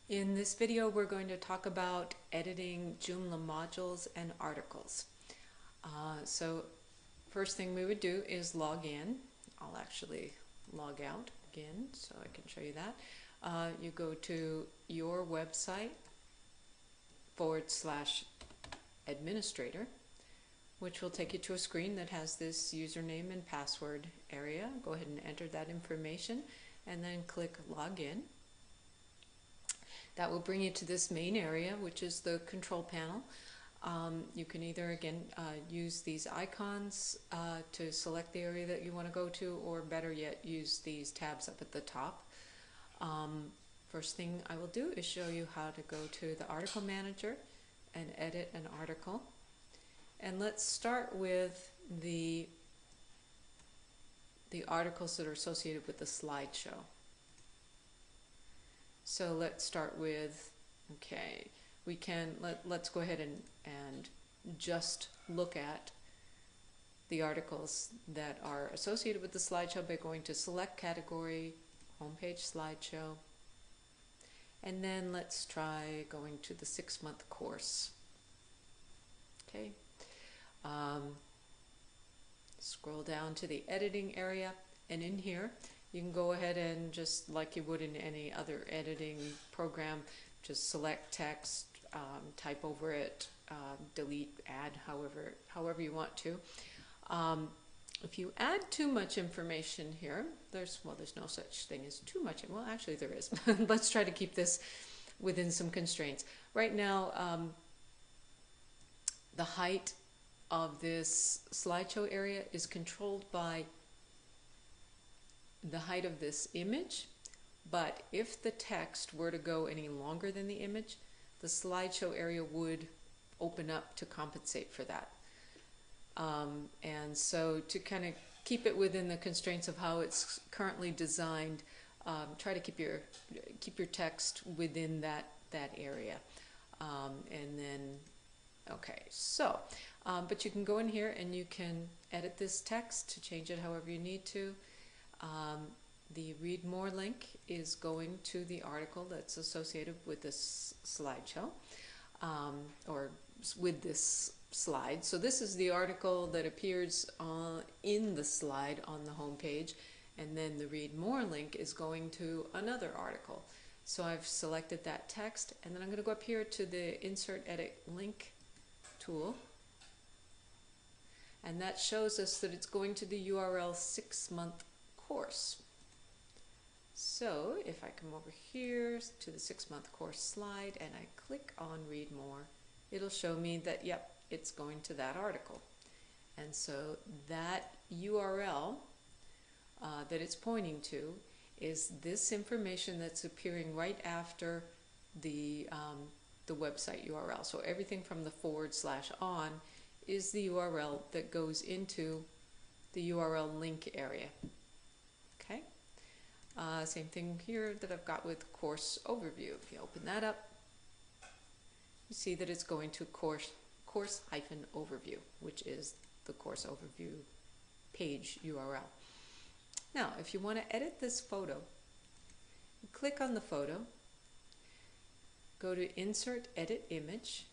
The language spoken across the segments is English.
In this video, we're going to talk about editing Joomla modules and articles. So first thing we would do is log in. I'll actually log out again so I can show you that. You go to your website /administrator, which will take you to a screen that has this username and password area. Go ahead and enter that information and then click login. That will bring you to this main area, which is the control panel. You can either, again, use these icons to select the area that you want to go to, or better yet, use these tabs up at the top. First thing I will do is show you how to go to the article manager and edit an article. And let's start with the articles that are associated with the slideshow. So let's start with, okay, we can, let's go ahead and just look at the articles that are associated with the slideshow by going to select category, homepage slideshow, and then let's try going to the 6-month course. Okay, scroll down to the editing area, and in here you can go ahead and just like you would in any other editing program, just select text, type over it, delete, add, however you want to. If you add too much information here, there's no such thing as too much. Well, actually there is. Let's try to keep this within some constraints. Right now, the height of this slideshow area is controlled by the height of this image, but if the text were to go any longer than the image, the slideshow area would open up to compensate for that. And so to kind of keep it within the constraints of how it's currently designed, try to keep your text within that area. And then, okay, so, but you can go in here and you can edit this text to change it however you need to. The read more link is going to the article that's associated with this slideshow, or with this slide. So this is the article that appears in the slide on the home page, and then the read more link is going to another article. So I've selected that text, and then I'm going to go up here to the insert edit link tool, and that shows us that it's going to the URL 6-month course. So if I come over here to the 6-month course slide and I click on read more, it'll show me that, yep, it's going to that article. And so that URL that it's pointing to is this information that's appearing right after the website URL. So everything from the /on is the URL that goes into the URL link area. Okay. Same thing here that I've got with course overview. If you open that up, you see that it's going to course-overview, which is the course overview page URL. Now, if you want to edit this photo, you click on the photo, go to Insert Edit Image,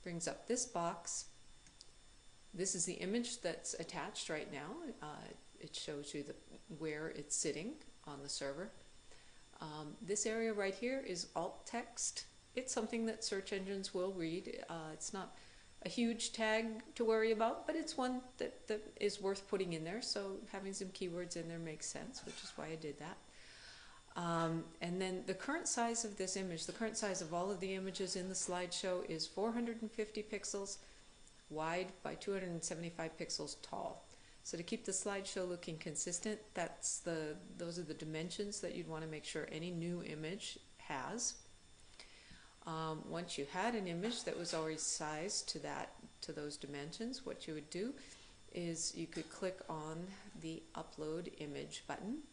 brings up this box. This is the image that's attached right now. It shows you where it's sitting on the server. This area right here is alt text. It's something that search engines will read. It's not a huge tag to worry about, but it's one that is worth putting in there. So having some keywords in there makes sense, which is why I did that. And then the current size of this image, the current size of all of the images in the slideshow is 450 pixels wide by 275 pixels tall. So to keep the slideshow looking consistent, those are the dimensions that you'd want to make sure any new image has. Once you had an image that was already sized to those dimensions, what you would do is you could click on the upload image button.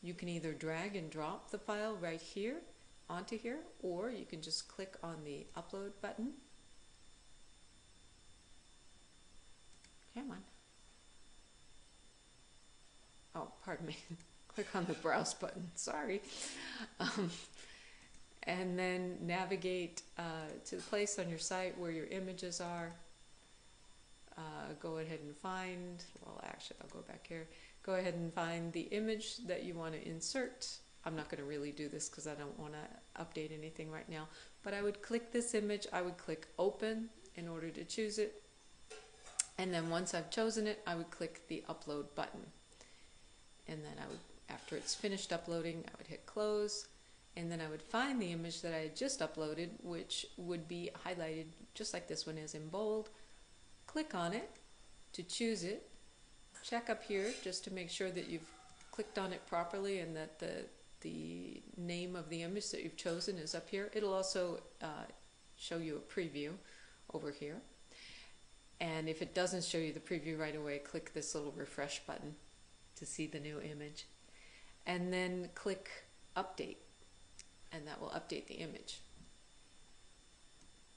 You can either drag and drop the file right here onto here, or you can just click on the upload button. Come on. Oh, pardon me. click on the browse button, sorry. Um, and then navigate to the place on your site where your images are. Go ahead and find, well actually I'll go back here, go ahead and find the image that you want to insert. I'm not going to really do this because I don't want to update anything right now, but I would click this image, I would click open in order to choose it, and then once I've chosen it I would click the upload button, and then I would, after it's finished uploading, I would hit close, and then I would find the image that I had just uploaded, which would be highlighted just like this one is in bold. Click on it to choose it. Check up here just to make sure that you've clicked on it properly and that the name of the image that you've chosen is up here. It'll also show you a preview over here. And if it doesn't show you the preview right away, click this little refresh button to see the new image. And then click update, and that will update the image.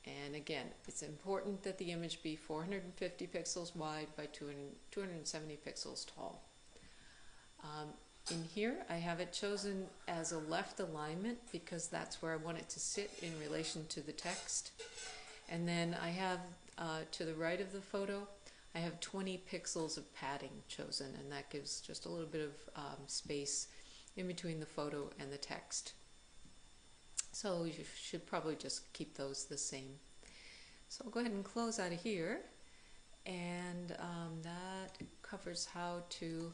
And again, it's important that the image be 450 pixels wide by 270 pixels tall. In here, I have it chosen as a left alignment because that's where I want it to sit in relation to the text. And then I have, to the right of the photo, I have 20 pixels of padding chosen, and that gives just a little bit of space in between the photo and the text. So you should probably just keep those the same. So I'll go ahead and close out of here, and that covers how to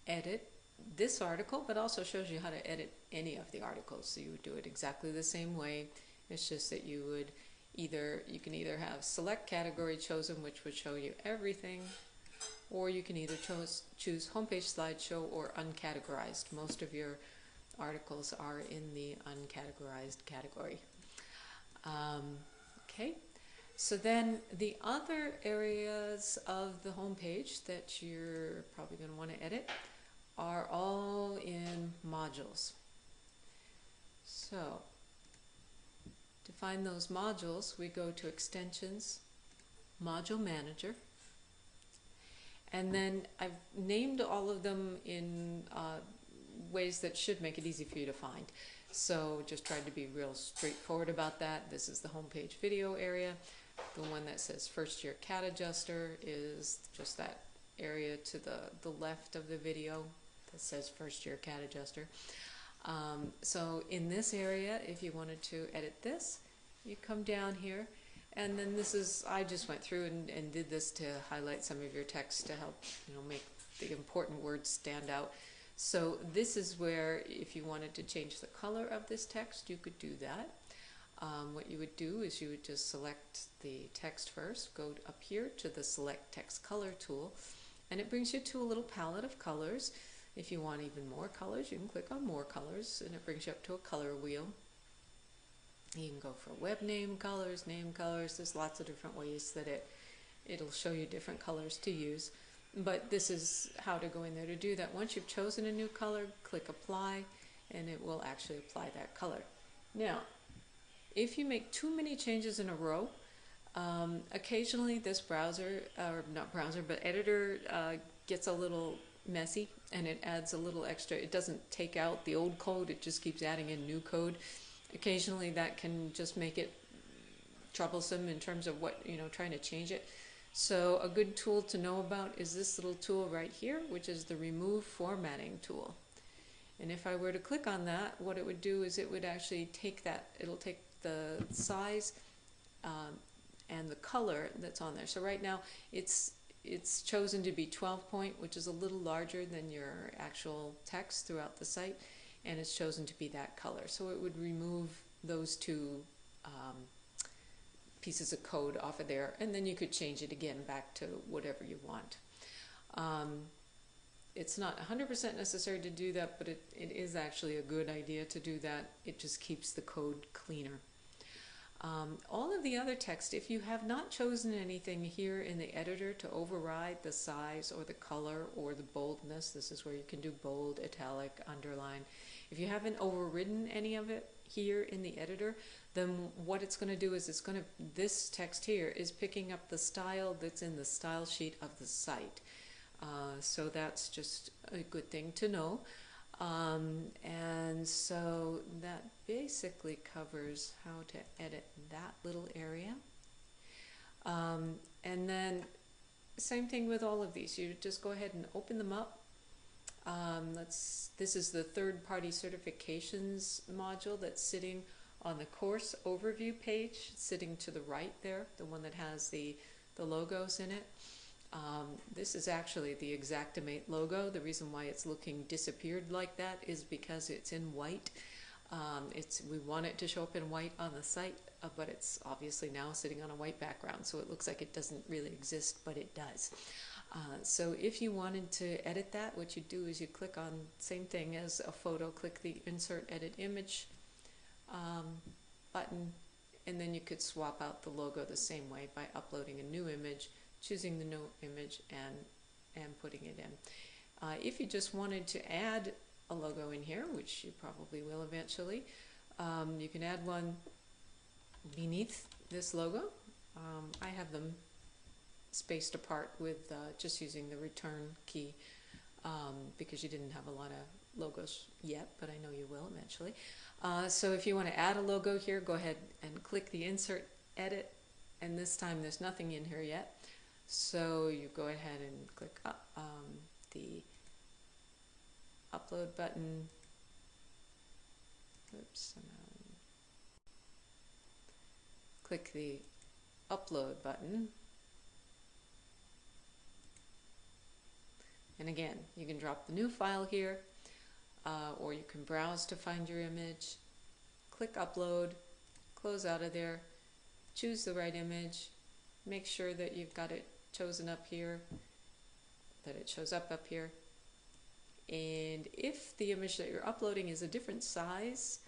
edit this article, but also shows you how to edit any of the articles. So you would do it exactly the same way. It's just that you would you can either have select category chosen, which would show you everything, or you can either choose homepage slideshow or uncategorized. Most of your articles are in the uncategorized category. Okay, so then the other areas of the homepage that you're probably going to want to edit are all in modules. So to find those modules, we go to Extensions, Module Manager, and then I've named all of them in ways that should make it easy for you to find. So just tried to be real straightforward about that. This is the homepage video area. The one that says first year CAD adjuster is just that area to the left of the video that says first year CAD adjuster. So in this area, if you wanted to edit this, you come down here, and then this is, I just went through and did this to highlight some of your text to help, you know, make the important words stand out. So this is where if you wanted to change the color of this text, you could do that. What you would do is you would just select the text first, go up here to the Select Text Color tool, and it brings you to a little palette of colors. If you want even more colors, you can click on More Colors, and it brings you up to a color wheel. You can go for web name colors, there's lots of different ways that it'll show you different colors to use. But this is how to go in there to do that. Once you've chosen a new color, click Apply, and it will actually apply that color. Now, if you make too many changes in a row, occasionally this browser, or not browser, but editor gets a little messy, and it adds a little extra. It doesn't take out the old code, it just keeps adding in new code. Occasionally that can just make it troublesome in terms of what, you know, trying to change it. So a good tool to know about is this little tool right here, which is the Remove Formatting tool. And if I were to click on that, what it would do is it would actually take that, it'll take the size and the color that's on there. So right now it's chosen to be 12 point, which is a little larger than your actual text throughout the site, and it's chosen to be that color. So it would remove those two pieces of code off of there, and then you could change it again back to whatever you want. It's not 100% necessary to do that, but it is actually a good idea to do that. It just keeps the code cleaner. All of the other text, if you have not chosen anything here in the editor to override the size or the color or the boldness, this is where you can do bold, italic, underline. If you haven't overridden any of it here in the editor, then what it's going to do is this text here is picking up the style that's in the style sheet of the site. So that's just a good thing to know. And so that basically covers how to edit that little area. And then same thing with all of these. You just go ahead and open them up. This is the third-party certifications module that's sitting on the course overview page, sitting to the right there, the one that has the logos in it. This is actually the Xactimate logo. The reason why it's looking disappeared like that is because it's in white. We want it to show up in white on the site, but it's obviously now sitting on a white background, so it looks like it doesn't really exist, but it does. So if you wanted to edit that, what you do is you click on, same thing as a photo, click the Insert Edit Image button, and then you could swap out the logo the same way by uploading a new image, choosing the new image, and putting it in. If you just wanted to add a logo in here, which you probably will eventually, you can add one beneath this logo. I have them spaced apart with just using the return key because you didn't have a lot of logos yet, but I know you will eventually. So if you want to add a logo here, go ahead and click the Insert Edit, and this time there's nothing in here yet. So you go ahead and click the Upload button. Oops. Click the Upload button. And again, you can drop the new file here, or you can browse to find your image. Click Upload, close out of there, choose the right image, make sure that you've got it chosen up here, that it shows up here. And if the image that you're uploading is a different size,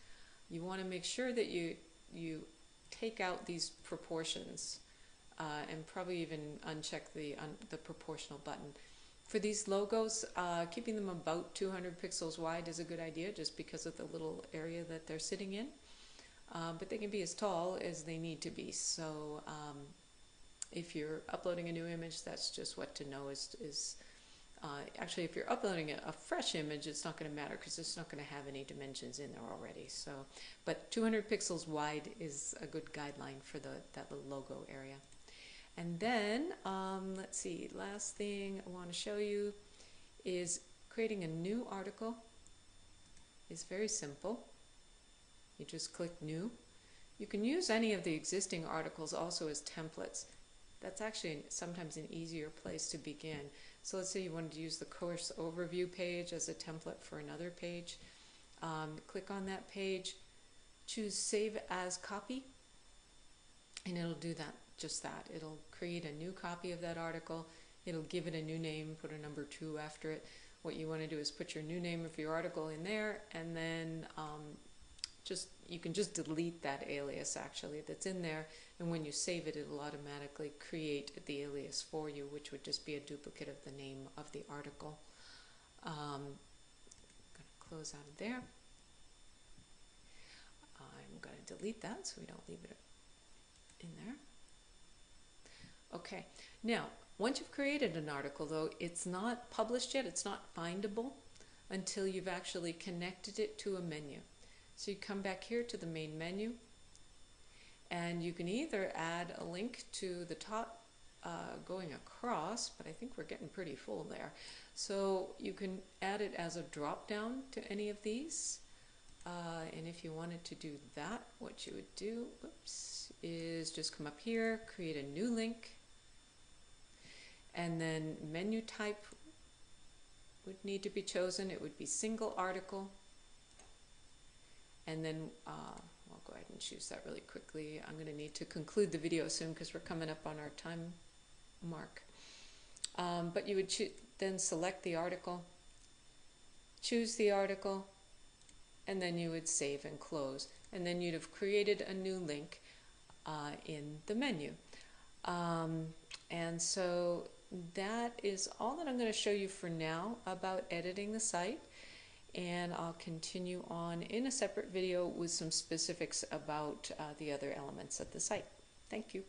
you want to make sure that you take out these proportions and probably even uncheck the proportional button. For these logos, keeping them about 200 pixels wide is a good idea just because of the little area that they're sitting in. But they can be as tall as they need to be. So if you're uploading a new image, that's just what to know is actually, if you're uploading a fresh image, it's not going to matter because it's not going to have any dimensions in there already. So, but 200 pixels wide is a good guideline for that little logo area. And then, let's see, last thing I want to show you is creating a new article. It's very simple. You just click New. You can use any of the existing articles also as templates. That's actually sometimes an easier place to begin. So let's say you wanted to use the course overview page as a template for another page. Click on that page, choose Save as Copy, and it'll do that. Just that. It'll create a new copy of that article. It'll give it a new name, put a number 2 after it. What you want to do is put your new name of your article in there, and then you can just delete that alias actually that's in there, and when you save it, it'll automatically create the alias for you, which would just be a duplicate of the name of the article. I'm going to close out of there. I'm going to delete that so we don't leave it in there. Okay, now once you've created an article though, it's not published yet, it's not findable until you've actually connected it to a menu. So you come back here to the main menu, and you can either add a link to the top going across, but I think we're getting pretty full there. So you can add it as a drop down to any of these. And if you wanted to do that, what you would do, is just come up here, create a new link, and then menu type would need to be chosen. It would be single article, and then I'll go ahead and choose that really quickly. I'm going to need to conclude the video soon because we're coming up on our time mark. But you would then select the article, choose the article, and then you would save and close, and then you'd have created a new link in the menu. And so that is all that I'm going to show you for now about editing the site, and I'll continue on in a separate video with some specifics about the other elements of the site. Thank you.